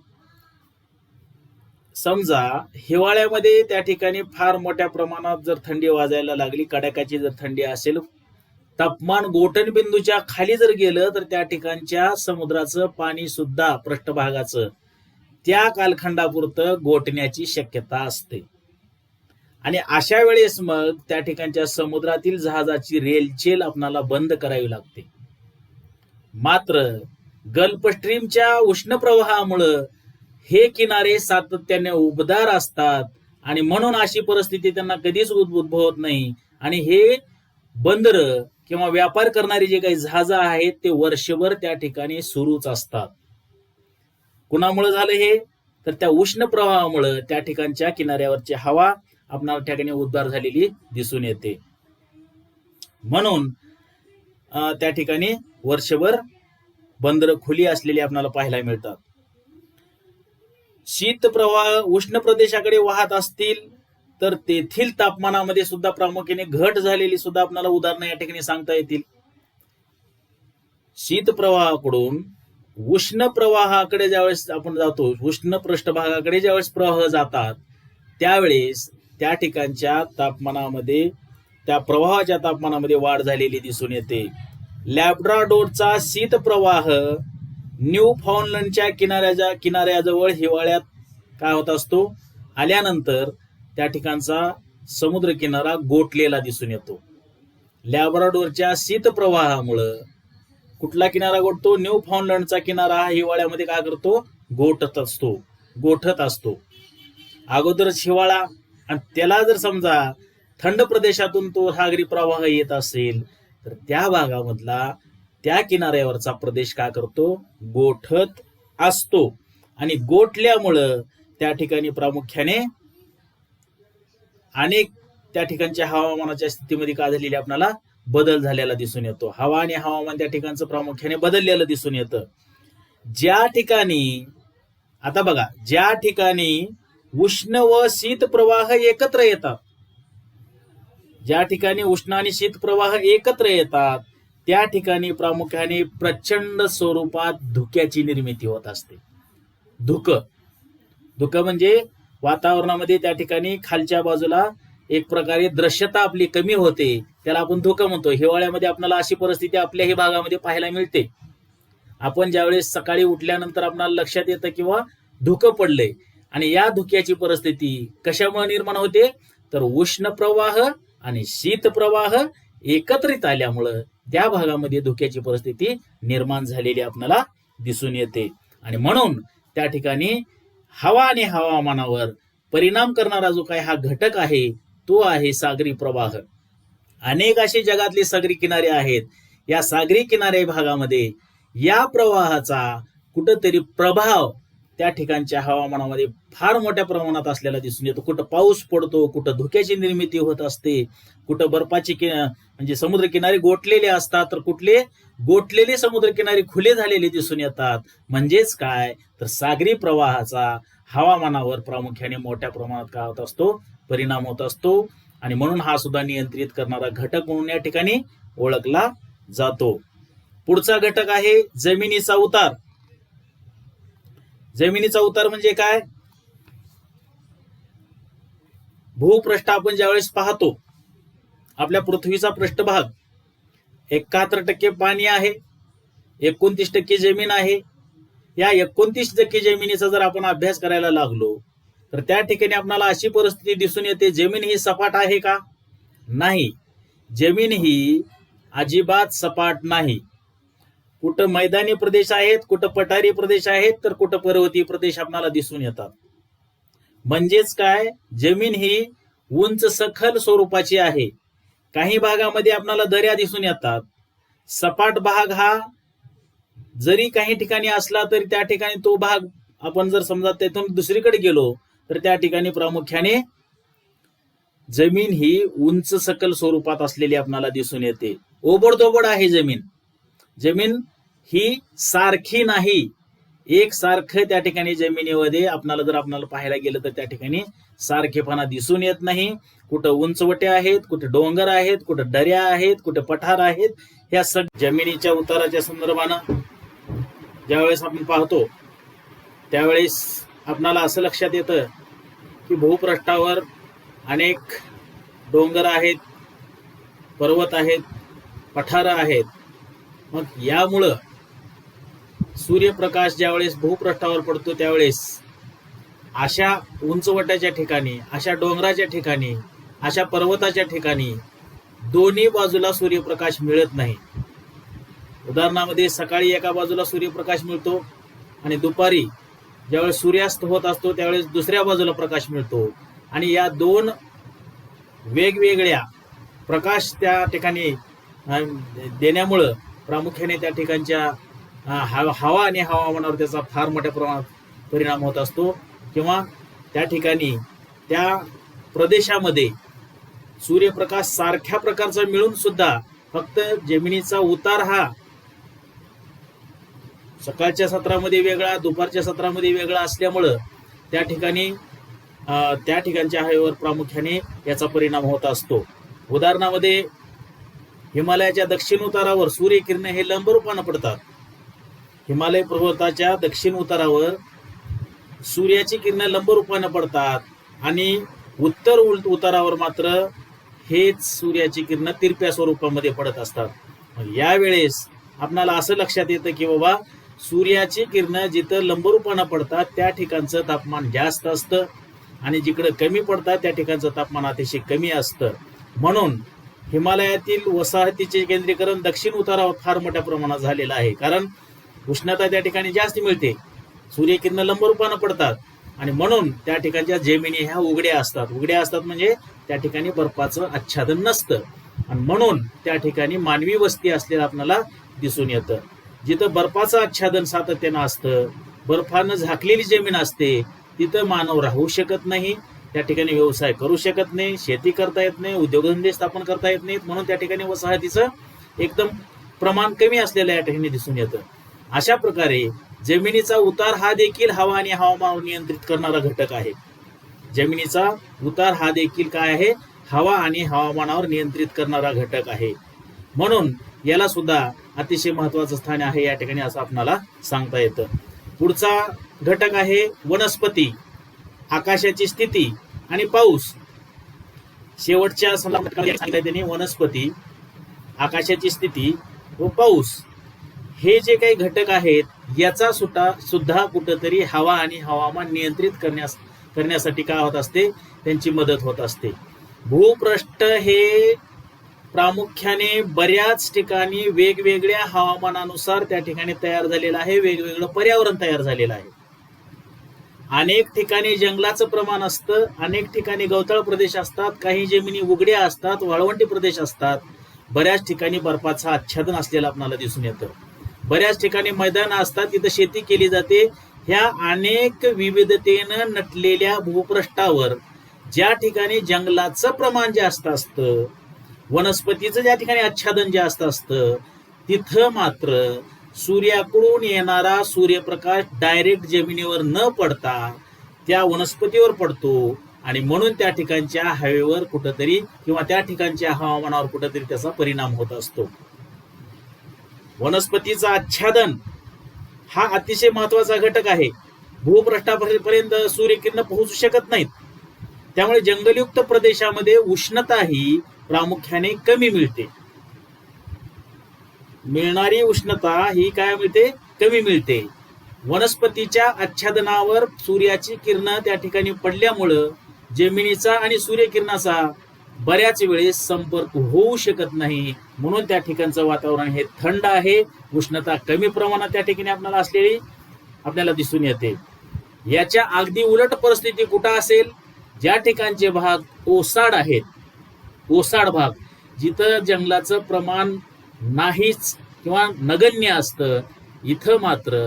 समजा हिवाळ्यामध्ये त्या ठिकाणी फार मोठ्या प्रमाणात जर थंडी वाजायला लागली, कडाक्याची जर थंडी असेल, तापमान गोठणबिंदूच्या खाली जर गेलं तर त्या ठिकाणच्या समुद्राचं पाणी सुद्धा पृष्ठभागाचं त्या कालखंडापुरतं गोठण्याची शक्यता असते. आणि अशा वेळेस मग त्या ठिकाणच्या समुद्रातील जहाजाची रेलचेल आपणाला बंद करावी लागते. मात्र गल्फ स्ट्रीमच्या उष्ण प्रवाहामुळं हे किनारे सातत्याने उबदार असतात आणि म्हणून अशी परिस्थिती त्यांना कधीच उद्भवत नाही आणि हे बंदर किंवा व्यापार करणारी जे काही जहाज आहेत ते वर्षभर त्या ठिकाणी सुरूच असतात. कुणामुळे झालं हे, तर त्या उष्ण प्रवाहामुळे त्या ठिकाणच्या किनाऱ्यावरची हवा आपणाला ठिकाणी उबदार झालेली दिसून येते. म्हणून त्या ठिकाणी वर्षभर बंदर खुली असलेली आपल्याला पाहायला मिळतात. शीत प्रवाह उष्ण प्रदेशाकडे वाहत असतील तर तेथील तापमानामध्ये सुद्धा प्रामुख्याने घट झालेली सुद्धा आपल्याला उदाहरणं या ठिकाणी सांगता येतील. शीत प्रवाहाकडून उष्ण प्रवाहाकडे ज्यावेळेस आपण जातो, उष्ण पृष्ठभागाकडे ज्यावेळेस प्रवाह जातात त्यावेळेस त्या ठिकाणच्या तापमानामध्ये, त्या प्रवाहाच्या तापमानामध्ये वाढ झालेली दिसून येते. लॅब्राडोरचा शीत प्रवाह न्यू फाउंडलंडच्या किनाऱ्याजवळ हिवाळ्यात काय होत असतो, आल्यानंतर त्या ठिकाणचा समुद्र किनारा गोठलेला दिसून येतो. लॅब्राडोरच्या शीत प्रवाहामुळं कुठला किनारा गोठतो, न्यू फाउंडलंडचा किनारा हिवाळ्यामध्ये काय करतो, गोठत असतो. अगोदरच हिवाळा आणि त्याला जर समजा थंड प्रदेशातून तो सागरी प्रवाह येत असेल तर त्या भागामधला त्या किनाऱ्यावरचा प्रदेश काय करतो, गोठत असतो. आणि गोठल्यामुळं त्या ठिकाणी प्रामुख्याने अनेक त्या ठिकाणच्या हवामानाच्या स्थितीमध्ये काय झालेली आपल्याला बदल झालेला दिसून येतो. हवा आणि हवामान त्या ठिकाणचं प्रामुख्याने बदललेलं दिसून येतं. ज्या ठिकाणी, आता बघा, ज्या ठिकाणी उष्ण व शीत प्रवाह एकत्र येतात, ज्या ठिकाणी उष्ण आणि शीत प्रवाह एकत्र येतात त्या ठिकाणी प्रामुख्याने प्रचंड स्वरूपात धुक्याची निर्मिती होत असते. धुकं म्हणजे वातावरणामध्ये त्या ठिकाणी खालच्या बाजूला एक प्रकारे दृश्यता आपली कमी होते, त्याला आपण धुकं म्हणतो. हिवाळ्यामध्ये आपल्याला अशी परिस्थिती आपल्याही भागामध्ये पाहायला मिळते. आपण ज्यावेळेस सकाळी उठल्यानंतर आपल्याला लक्षात येतं किंवा धुकं पडलंय, आणि या धुक्याची परिस्थिती कशामुळे निर्माण होते, तर उष्ण प्रवाह आणि शीत प्रवाह एकत्रित आल्यामुळं त्या भागामध्ये धुक्याची परिस्थिती निर्माण झालेली आपल्याला दिसून येते. आणि म्हणून त्या ठिकाणी हवा आणि हवामानावर परिणाम करणारा जो काही हा घटक आहे तो आहे सागरी प्रवाह. अनेक असे जगातले सागरी किनारे आहेत. या सागरी किनारे भागामध्ये या प्रवाहाचा कुठंतरी प्रभाव त्या ठिकाणच्या हवामानामध्ये फार मोठ्या प्रमाणात असलेला दिसून येतो. कुठं पाऊस पडतो, कुठं धुक्याची निर्मिती होत असते, कुठं बर्फाची म्हणजे समुद्र किनारे गोठलेले असतात, तर कुठले गोठलेले समुद्र किनारे खुले झालेले दिसून येतात. म्हणजेच काय, तर सागरी प्रवाहाचा हवामानावर प्रामुख्याने मोठ्या प्रमाणात काय होत असतो, परिणाम होत असतो. आणि म्हणून हा सुद्धा नियंत्रित करणारा घटक म्हणून या ठिकाणी ओळखला जातो. पुढचा घटक आहे जमिनीचा उतार. जमिनीचा उतार म्हणजे काय? भूपृष्ठ आपण ज्यावेळेस पाहतो, आपल्या पृथ्वीचा पृष्ठभाग 71% पाणी आहे, 29% जमीन आहे. या 29% जमिनीचा जर आपण अभ्यास करायला लागलो तर त्या ठिकाणी आपल्याला अशी परिस्थिती दिसून येते, जमीन ही सपाट आहे का? नाही, जमीन ही अजिबात सपाट नाही. कुठं मैदानी प्रदेश आहेत, कुठं पठारी प्रदेश आहेत, तर कुठं पर्वतीय प्रदेश आपल्याला दिसून येतात. म्हणजेच काय, जमीन ही उंच सखल स्वरूपाची आहे. काही भागामध्ये आपल्याला दऱ्या दिसून येतात. सपाट भाग हा जरी काही ठिकाणी असला तरी त्या ठिकाणी तो भाग आपण जर समजा त्यातून दुसरीकडे गेलो तर त्या ठिकाणी प्रामुख्याने जमीन ही उंच सकल स्वरूपात असलेली आपल्याला दिसून येते. ओबडधोबड आहे जमीन. जमीन ही सारखी नाही, एक सारखं त्या ठिकाणी जमिनीमध्ये आपल्याला पाहायला गेलं तर त्या ठिकाणी सारखेपणा दिसून येत नाही. कुठं उंचवटे आहेत, कुठं डोंगर आहेत, कुठं दऱ्या आहेत, कुठं पठार आहेत. ह्या जमिनीच्या उताराच्या संदर्भानं ज्यावेळेस आपण पाहतो त्यावेळेस आपल्याला असं लक्षात येतं की भूपृष्ठावर अनेक डोंगर आहेत, पर्वत आहेत, पठार आहेत. मग यामुळं सूर्यप्रकाश ज्यावेळेस भूपृष्ठावर पडतो त्यावेळेस अशा उंचवट्याच्या ठिकाणी, अशा डोंगराच्या ठिकाणी, अशा पर्वताच्या ठिकाणी दोन्ही बाजूला सूर्यप्रकाश मिळत नाही. उदाहरणामध्ये सकाळी एका बाजूला सूर्यप्रकाश मिळतो आणि दुपारी ज्यावेळेस सूर्यास्त होत असतो त्यावेळेस दुसऱ्या बाजूला प्रकाश मिळतो. आणि या दोन वेगवेगळ्या प्रकाश त्या ठिकाणी देण्यामुळं प्रामुख्याने त्या ठिकाणच्या हवा आणि हवामानावर त्याचा फार मोठ्या प्रमाणात परिणाम होत असतो. किंवा त्या ठिकाणी त्या प्रदेशामध्ये सूर्यप्रकाश सारख्या प्रकारचा मिळून सुद्धा फक्त जमिनीचा उतार हा सकाळच्या सत्रामध्ये वेगळा, दुपारच्या सत्रामध्ये वेगळा असल्यामुळं त्या ठिकाणच्या हवेवर प्रामुख्याने याचा परिणाम होत असतो. उदाहरणामध्ये हिमालयाच्या दक्षिण उतारावर सूर्यकिरण हे लंबरूपानं पडतात. हिमालय पर्वताच्या दक्षिण उतारावर सूर्याची किरण लंबरूपानं पडतात आणि उत्तर उतारावर मात्र हेच सूर्याची किरण तिरप्या स्वरूपामध्ये पडत असतात. यावेळेस आपल्याला असं लक्षात येतं की बाबा सूर्याची किरण जिथं लंबरूपानं पडतात त्या ठिकाणचं तापमान जास्त असतं आणि जिकडे कमी पडतात त्या ठिकाणचं तापमान अतिशय कमी असतं. म्हणून हिमालयातील वसाहतीचे केंद्रीकरण दक्षिण उतारावर फार मोठ्या प्रमाणात झालेलं आहे. कारण उष्णता त्या ठिकाणी जास्त मिळते, सूर्यकिरण लंबरूपानं पडतात आणि म्हणून त्या ठिकाणच्या जमिनी ह्या उघड्या असतात. उघड्या असतात म्हणजे त्या ठिकाणी बर्फाचं आच्छादन नसतं आणि म्हणून त्या ठिकाणी मानवी वस्ती असलेलं आपल्याला दिसून येतं. जिथं बर्फाचं आच्छादन सातत्यानं असतं, बर्फानं झाकलेली जमीन असते, तिथं मानव राहू शकत नाही, त्या ठिकाणी व्यवसाय करू शकत नाही, शेती करता येत नाही, उद्योगधंदे स्थापन करता येत नाहीत. म्हणून त्या ठिकाणी वसाहतीचं एकदम प्रमाण कमी असलेलं या ठिकाणी दिसून येतं. अशा प्रकारे जमिनीचा उतार हा देखील हवा आणि हवामान नियंत्रित करणारा घटक आहे. जमिनीचा उतार हा देखील काय आहे? हवा आणि हवामानावर नियंत्रित करणारा घटक आहे. म्हणून याला सुद्धा अतिशय महत्वाचं स्थान आहे या ठिकाणी असं आपल्याला सांगता येतं. पुढचा घटक आहे वनस्पती, आकाशाची स्थिती आणि पाऊस. शेवटच्या सांगितलं त्यांनी वनस्पती, आकाशाची स्थिती व पाऊस हे जे काही घटक आहेत याचा सुद्धा कुठंतरी हवा आणि हवामान नियंत्रित करण्यासाठी काय होत असते? त्यांची मदत होत असते. भूपृष्ठ हे प्रामुख्याने बऱ्याच ठिकाणी वेगवेगळ्या हवामानानुसार त्या ठिकाणी तयार झालेलं आहे, वेगवेगळं पर्यावरण तयार झालेलं आहे. अनेक ठिकाणी जंगलाचं प्रमाण असतं, अनेक ठिकाणी गवताळ प्रदेश असतात, काही जमिनी उघड्या असतात, वाळवंटी प्रदेश असतात, बऱ्याच ठिकाणी बर्फाचं आच्छादन असलेलं आपल्याला दिसून येतं. बऱ्याच ठिकाणी मैदानं असतात, तिथं शेती केली जाते. ह्या अनेक विविधतेनं नटलेल्या भूपृष्ठावर ज्या ठिकाणी जंगलाचं प्रमाण जास्त असतं, वनस्पतीचं ज्या ठिकाणी आच्छादन जास्त असतं, तिथं मात्र सूर्याकडून येणारा सूर्यप्रकाश डायरेक्ट जमिनीवर न पडता त्या वनस्पतीवर पडतो आणि म्हणून त्या ठिकाणच्या हवेवर कुठंतरी किंवा त्या ठिकाणच्या हवामानावर कुठंतरी त्याचा परिणाम होत असतो. वनस्पतीचा आच्छादन हा अतिशय महत्वाचा घटक आहे. भूपृष्ठापर्यंत सूर्यकिरण पोहोचू शकत नाहीत. त्यामुळे जंगलयुक्त प्रदेशामध्ये उष्णता ही प्रामुख्याने कमी मिळते. मिळणारी उष्णता ही काय मिळते? कमी मिळते. वनस्पतीच्या आच्छादनावर सूर्याची किरणं त्या ठिकाणी पडल्यामुळं जमिनीचा आणि सूर्यकिरणाचा बऱ्याच वेळेस संपर्क होऊ शकत नाही. म्हणून त्या ठिकाणचं वातावरण हे थंड आहे. उष्णता कमी प्रमाणात त्या ठिकाणी आपल्याला दिसून येते. याच्या अगदी उलट परिस्थिती कुठं असेल? ज्या ठिकाणचे भाग ओसाड आहेत, ओसाड भाग जिथं जंगलाचं प्रमाण नाहीच किंवा नगण्य असतं, इथं मात्र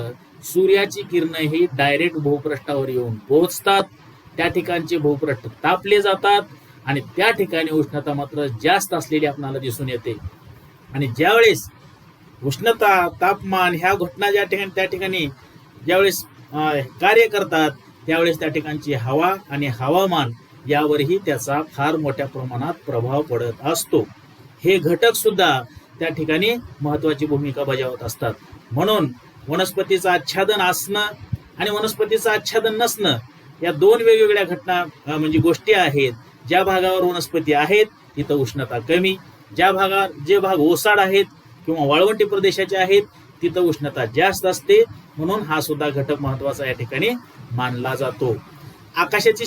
सूर्याची किरणं ही डायरेक्ट भूपृष्ठावर येऊन पोहोचतात. त्या ठिकाणचे भूपृष्ठ तापले जातात आणि त्या ठिकाणी उष्णता मात्र जास्त असलेली आपल्याला दिसून येते. आणि ज्यावेळेस उष्णता, तापमान ह्या घटना त्या ठिकाणी ज्यावेळेस कार्य करतात, त्यावेळेस त्या ठिकाणची हवा आणि हवामान यावरही त्याचा फार मोठ्या प्रमाणात प्रभाव पडत असतो. हे घटक सुद्धा त्या ठिकाणी महत्वाची भूमिका बजावत असतात. म्हणून वनस्पतीचं आच्छादन असणं आणि वनस्पतीचं आच्छादन नसणं या दोन वेगवेगळ्या घटना म्हणजे गोष्टी आहेत. ज्या भागावर वनस्पती आहेत तिथं उष्णता कमी, जे भाग ओसाड आहेत किंवा वाळवंटी प्रदेशाचे आहेत तिथं उष्णता जास्त असते. म्हणून हा सुद्धा घटक महत्वाचा या ठिकाणी मानला जातो. आकाशाची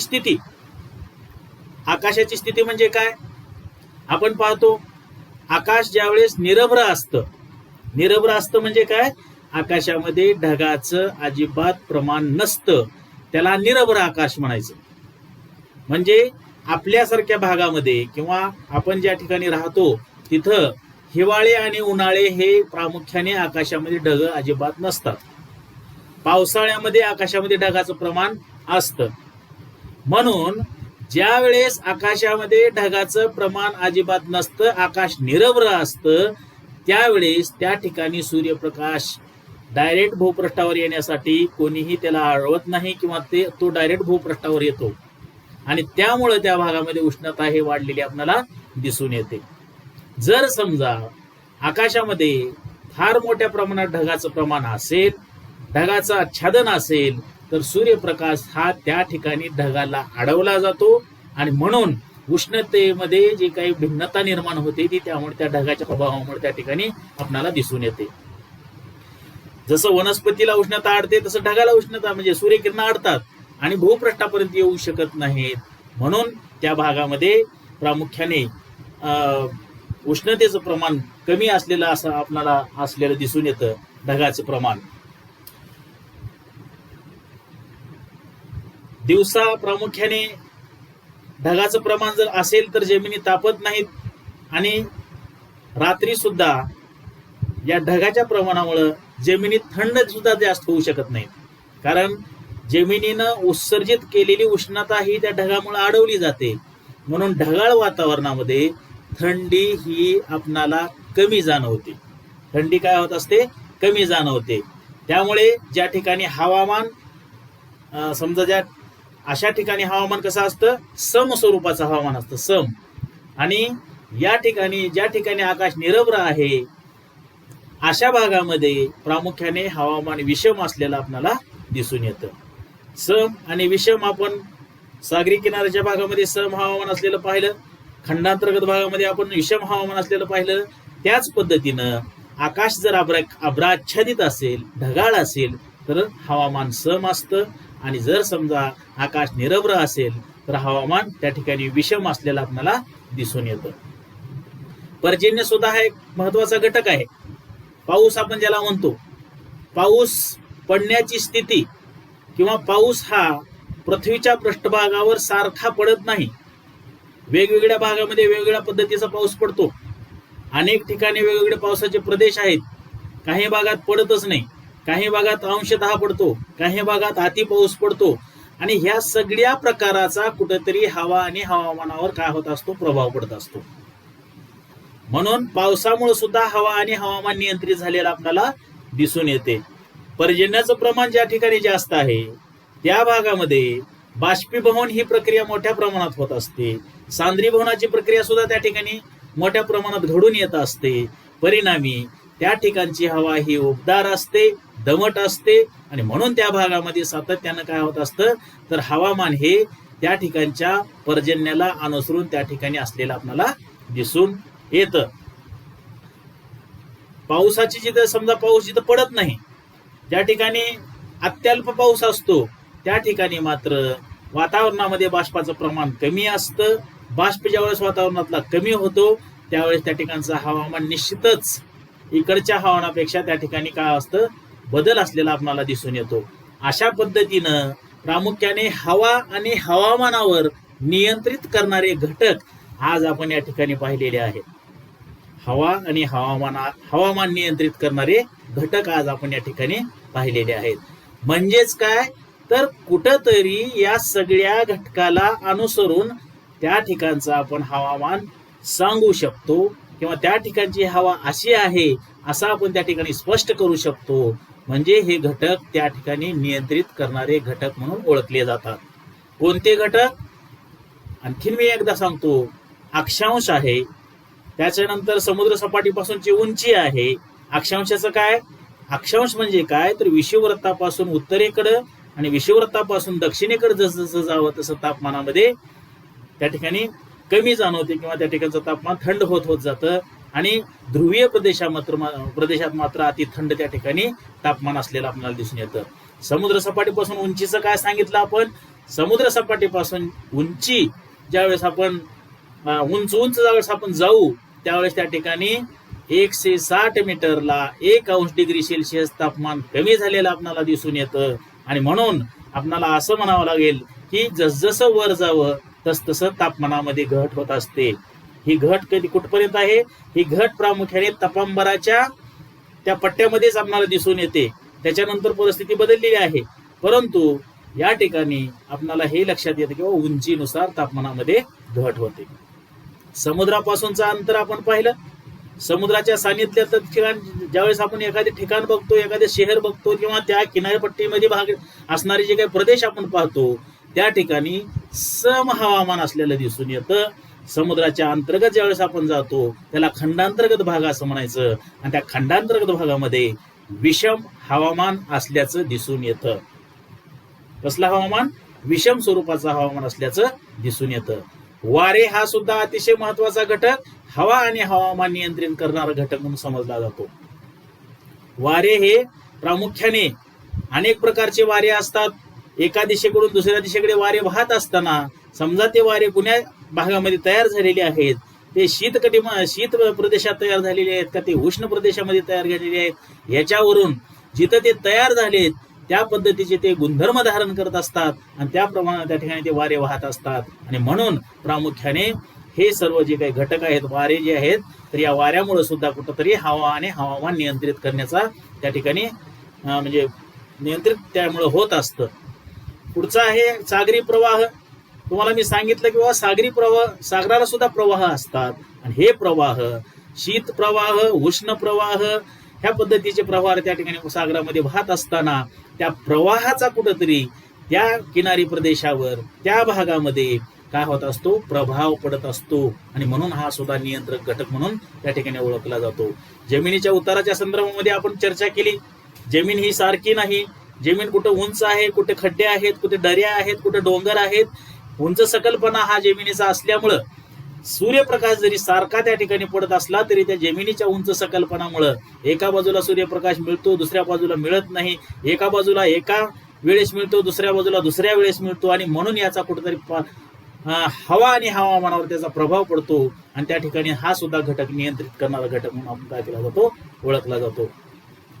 स्थिती म्हणजे काय? आपण पाहतो आकाश ज्यावेळेस निरभ्र असतं म्हणजे काय? आकाशामध्ये ढगाचं अजिबात प्रमाण नसतं, त्याला निरभ्र आकाश म्हणायचं. म्हणजे आपल्यासारख्या भागामध्ये किंवा आपण ज्या ठिकाणी राहतो तिथं हिवाळे आणि उन्हाळे हे प्रामुख्याने आकाशामध्ये ढग अजिबात नसतात. पावसाळ्यामध्ये आकाशामध्ये ढगाचं प्रमाण असतं. म्हणून ज्या वेळेस आकाशामध्ये ढगाचं प्रमाण अजिबात नसतं, आकाश निरभ्र असतं, त्यावेळेस त्या ठिकाणी सूर्यप्रकाश डायरेक्ट भूपृष्ठावर येण्यासाठी कोणीही त्याला अडवत नाही किंवा तो डायरेक्ट भूपृष्ठावर येतो आणि त्यामुळे त्या भागामध्ये उष्णता हे वाढलेली आपल्याला दिसून येते. जर समजा आकाशामध्ये फार मोठ्या प्रमाणात ढगाचं प्रमाण असेल, ढगाचं आच्छादन असेल, तर सूर्यप्रकाश हा त्या ठिकाणी ढगाला अडवला जातो आणि म्हणून उष्णतेमध्ये जी काही भिन्नता निर्माण होते ती त्यामुळे त्या ढगाच्या प्रभावामुळे त्या ठिकाणी आपल्याला दिसून येते. जसं वनस्पतीला उष्णता अडते तसं ढगाला उष्णता म्हणजे सूर्यकिरण अडतात आणि भूपृष्ठापर्यंत येऊ शकत नाहीत. म्हणून त्या भागामध्ये प्रामुख्याने उष्णतेचं प्रमाण कमी असलेलं असं आपल्याला दिसून येतं. ढगाचं प्रमाण दिवसा प्रामुख्याने ढगाचं प्रमाण जर असेल तर जमिनी तापत नाहीत आणि रात्री सुद्धा या ढगाच्या प्रमाणामुळे जमिनीत थंड सुद्धा जास्त होऊ शकत नाही. कारण जमिनीनं उत्सर्जित केलेली उष्णता ही त्या ढगामुळे अडवली जाते. म्हणून ढगाळ वातावरणामध्ये थंडी ही आपणाला कमी जाणवते. थंडी काय होत असते? कमी जाणवते. त्यामुळे ज्या ठिकाणी हवामान समजा अशा ठिकाणी हवामान कसं असतं? सम स्वरूपाचं हवामान असतं, सम. आणि या ठिकाणी ज्या ठिकाणी आकाश निरभ्र आहे अशा भागामध्ये प्रामुख्याने हवामान विषम असलेलं आपल्याला दिसून येतं. सम आणि विषम आपण सागरी किनाऱ्याच्या भागामध्ये सम हवामान असलेलं पाहिलं, खंडांतर्गत भागामध्ये आपण विषम हवामान असलेलं पाहिलं. त्याच पद्धतीनं आकाश जर अभ्राच्छादित असेल, ढगाळ असेल तर हवामान सम असतं आणि जर समजा आकाश निरभ्र असेल तर हवामान त्या ठिकाणी विषम असलेलं आपल्याला दिसून येतं. पर्जन्य सुद्धा हा एक महत्वाचा घटक आहे. पाऊस आपण ज्याला म्हणतो, पाऊस पडण्याची स्थिती किंवा पाऊस हा पृथ्वीच्या पृष्ठभागावर सारखा पडत नाही. वेगवेगळ्या भागामध्ये वेगवेगळ्या पद्धतीचा पाऊस पडतो. अनेक ठिकाणी वेगवेगळे पावसाचे प्रदेश आहेत. काही भागात पडतच नाही, काही भागात अंशतः पडतो, काही भागात अति पाऊस पडतो आणि ह्या सगळ्या प्रकाराचा कुठेतरी हवा आणि हवामानावर काय होत असतो? प्रभाव पडत असतो. म्हणून पावसामुळे सुद्धा हवा आणि हवामान नियंत्रित झालेलं आपल्याला दिसून येते. पर्जन्याचं प्रमाण ज्या ठिकाणी जास्त आहे त्या भागामध्ये बाष्पीभवन ही प्रक्रिया मोठ्या प्रमाणात होत असते. सांद्रीभवनाची प्रक्रिया सुद्धा त्या ठिकाणी मोठ्या प्रमाणात घडून येत असते. परिणामी त्या ठिकाणची हवा ही उबदार असते, दमट असते आणि म्हणून त्या भागामध्ये सातत्यानं काय होत असतं तर हवामान हे त्या ठिकाणच्या पर्जन्याला अनुसरून त्या ठिकाणी असलेलं आपल्याला दिसून येतं. पावसाची जिथं समजा पाऊस जिथं पडत नाही, ज्या ठिकाणी अत्यल्प पाऊस असतो त्या ठिकाणी मात्र वातावरणामध्ये बाष्पाचं प्रमाण कमी असतं. बाष्प ज्यावेळेस वातावरणातला कमी होतो त्यावेळेस त्या ठिकाणचं हवामान निश्चितच इकडच्या हवामानापेक्षा त्या ठिकाणी काय असतं बदल असलेला आपल्याला दिसून येतो. अशा पद्धतीनं प्रामुख्याने हवा आणि हवामानावर नियंत्रित करणारे घटक आज आपण या ठिकाणी पाहिलेले आहेत. हवा आणि हवामान नियंत्रित करणारे घटक आज आपण या ठिकाणी पाहिलेले आहेत. म्हणजेच काय तर कुठंतरी या सगळ्या घटकाला अनुसरून त्या ठिकाणचं आपण हवामान सांगू शकतो किंवा त्या ठिकाणची हवा अशी आहे असं आपण त्या ठिकाणी स्पष्ट करू शकतो. म्हणजे हे घटक त्या ठिकाणी नियंत्रित करणारे घटक म्हणून ओळखले जातात. कोणते घटक? आणखीन मी एकदा सांगतो. अक्षांश आहे, त्याच्यानंतर समुद्र सपाटीपासूनची उंची आहे. अक्षांशाचं काय? अक्षांश म्हणजे काय तर विषुववृत्तापासून उत्तरेकडं आणि विषुववृत्तापासून दक्षिणेकडे जसं जसं जावं तसं तापमानामध्ये त्या ठिकाणी कमी जाणवते किंवा त्या ठिकाणचं तापमान थंड होत होत जातं आणि ध्रुवीय प्रदेशात मात्र अति थंड त्या ठिकाणी तापमान असलेलं आपल्याला दिसून येतं. समुद्र सपाटीपासून उंचीचं काय सांगितलं आपण? समुद्र सपाटीपासून उंची ज्यावेळेस आपण उंच ज्यावेळेस आपण जाऊ त्यावेळेस त्या ठिकाणी 160 मीटरला 1 डिग्री सेल्सिअस तापमान कमी झालेलं आपल्याला दिसून येतं. आणि म्हणून आपल्याला असं म्हणावं लागेल की जसजसं वर जावं तसतसं तापमानामध्ये घट होत असते. ही घट कधी कुठपर्यंत आहे? ही घट प्रामुख्याने तपांबराच्या त्या पट्ट्यामध्येच आपल्याला दिसून येते. त्याच्यानंतर परिस्थिती बदललेली आहे, परंतु या ठिकाणी आपल्याला हे लक्षात येतं की उंचीनुसार तापमानामध्ये घट होते. समुद्रापासूनचं अंतर आपण पाहिलं. समुद्राच्या सानिध्यात ठिकाण ज्यावेळेस आपण एखादे ठिकाण बघतो, एखादे शहर बघतो किंवा त्या किनारपट्टीमध्ये भाग असणारे जे काही प्रदेश आपण पाहतो त्या ठिकाणी सम हवामान असलेलं दिसून येतं. समुद्राच्या अंतर्गत ज्यावेळेस आपण जातो त्याला खंडांतर्गत भाग असं म्हणायचं आणि त्या खंडांतर्गत भागामध्ये विषम हवामान असल्याचं दिसून येतं. कसलं हवामान? विषम स्वरूपाचं हवामान असल्याचं दिसून येतं. वारे हा सुद्धा अतिशय महत्वाचा घटक हवा आणि हवामान नियंत्रित करणारा घटक म्हणून समजला जातो. वारे हे प्रामुख्याने अनेक प्रकारचे वारे असतात. एका दिशेकडून दुसऱ्या दिशेकडे वारे वाहत असताना समजा ते वारे कुण्या भागामध्ये तयार झालेले आहेत, ते शीत प्रदेशात तयार झालेले आहेत का ते उष्ण प्रदेशामध्ये तयार झालेले आहेत, याच्यावरून जिथं ते तयार झालेत त्या पद्धतीचे ते गुणधर्म धारण करत असतात आणि त्याप्रमाणे त्या ठिकाणी ते वारे वाहत असतात. आणि म्हणून प्रामुख्याने हे सर्व जे काही घटक आहेत वारे जे आहेत तर या वाऱ्यामुळे सुद्धा कुठंतरी हवा आणि हवामान नियंत्रित करण्याचा त्या ठिकाणी म्हणजे नियंत्रित त्यामुळे होत असतं. पुढचा आहे सागरी प्रवाह. तुम्हाला मी सांगितलं की सागरी प्रवाह, सागराला सुद्धा प्रवाह असतात आणि हे प्रवाह शीत प्रवाह, उष्ण प्रवाह ह्या पद्धतीचे प्रवाह त्या ठिकाणी सागरामध्ये वाहत असताना त्या प्रवाहाचा कुठंतरी त्या किनारी प्रदेशावर त्या भागामध्ये काय होत असतो? प्रभाव पडत असतो आणि म्हणून हा सुद्धा नियंत्रक घटक म्हणून त्या ठिकाणी ओळखला जातो. जमिनीच्या उताराच्या संदर्भामध्ये आपण चर्चा केली. जमीन ही सारखी नाही. जमीन कुठं उंच आहे, कुठे खड्डे आहेत, कुठे दऱ्या आहेत, कुठे डोंगर आहेत. उंच सकलपणा हा जमिनीचा असल्यामुळं सूर्यप्रकाश जरी सारखा त्या ठिकाणी पडत असला तरी त्या जमिनीच्या उंच सकलपणामुळं एका बाजूला सूर्यप्रकाश मिळतो, दुसऱ्या बाजूला मिळत नाही. एका बाजूला एका वेळेस मिळतो, दुसऱ्या बाजूला दुसऱ्या वेळेस मिळतो आणि म्हणून याचा कुठेतरी हवा आणि हवामानावर त्याचा प्रभाव पडतो आणि त्या ठिकाणी हा सुद्धा घटक नियंत्रित करणारा घटक म्हणून आपण काय केला जातो? ओळखला जातो.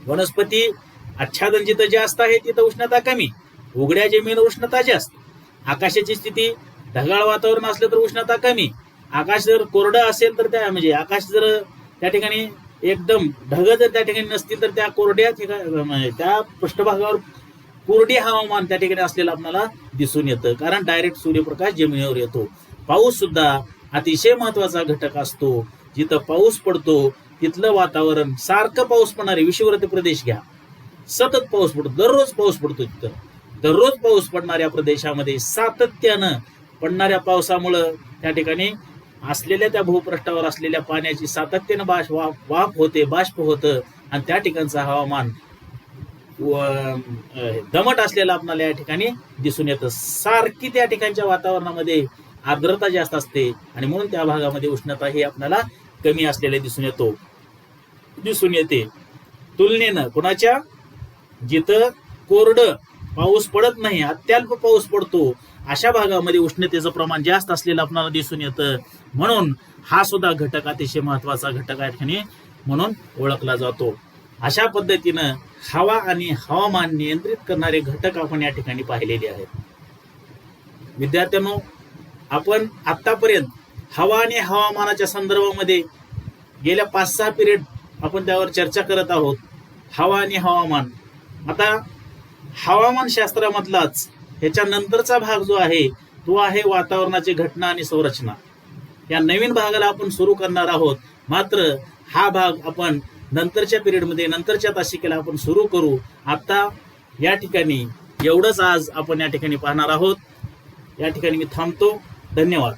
वनस्पती आच्छादन जिथं जास्त आहे तिथं उष्णता कमी, उघड्या जमिनीवर उष्णता जास्त. आकाशाची स्थिती ढगाळ वातावरण असलं तर उष्णता कमी. आकाश जर कोरडं असेल तर त्या म्हणजे आकाश जर त्या ठिकाणी एकदम ढग जर त्या ठिकाणी नसतील तर त्या कोरड्या ठिकाणी त्या पृष्ठभागावर कोरडी हवामान त्या ठिकाणी असलेलं आपल्याला दिसून येतं, कारण डायरेक्ट सूर्यप्रकाश जमिनीवर येतो. पाऊस सुद्धा अतिशय महत्वाचा घटक असतो. जिथं पाऊस पडतो तिथलं वातावरण सारखं पाऊस पडणारे विषुववृत्त प्रदेश घ्या, सतत पाऊस पडतो, दररोज पाऊस पडतो. तिथं दररोज पाऊस पडणाऱ्या प्रदेशामध्ये सातत्यानं पडणाऱ्या पावसामुळं त्या ठिकाणी असलेल्या त्या भूपृष्ठावर असलेल्या पाण्याची सातत्याने वाफ होते, बाष्प होतं आणि त्या ठिकाणचं हवामान दमट असलेलं आपल्याला या ठिकाणी दिसून येतं. सारखी त्या ठिकाणच्या वातावरणामध्ये आर्द्रता जास्त असते आणि म्हणून त्या भागामध्ये उष्णता ही आपल्याला कमी असलेले दिसून येते. तुलनेनं कुणाच्या जिथं कोरडं पाऊस पडत नाही, अत्यल्प पाऊस पडतो, अशा भागामध्ये उष्णतेचं प्रमाण जास्त असलेलं आपल्याला दिसून येतं. म्हणून हा सुद्धा घटक अतिशय महत्वाचा घटक या ठिकाणी म्हणून ओळखला जातो. अशा पद्धतीनं हवा आणि हवामान नियंत्रित करणारे घटक आपण या ठिकाणी पाहिलेले आहेत. विद्यार्थ्यांनो, आपण आतापर्यंत हवा आणि हवामानाच्या संदर्भामध्ये गेल्या 5-6 पिरियड आपण त्यावर चर्चा करत आहोत. हवा आणि हवामान. आता हवामान शास्त्रामधलाच ह्याच्या नंतरचा भाग जो आहे तो आहे वातावरणाची घटना आणि संरचना. या नवीन भागाला आपण सुरू करणार आहोत. मात्र हा भाग आपण नंतरच्या पिरियडमध्ये, नंतरच्या तासिकेला आपण सुरू करू. आता या ठिकाणी एवढंच आज आपण या ठिकाणी पाहणार आहोत. या ठिकाणी मी थांबतो. धन्यवाद.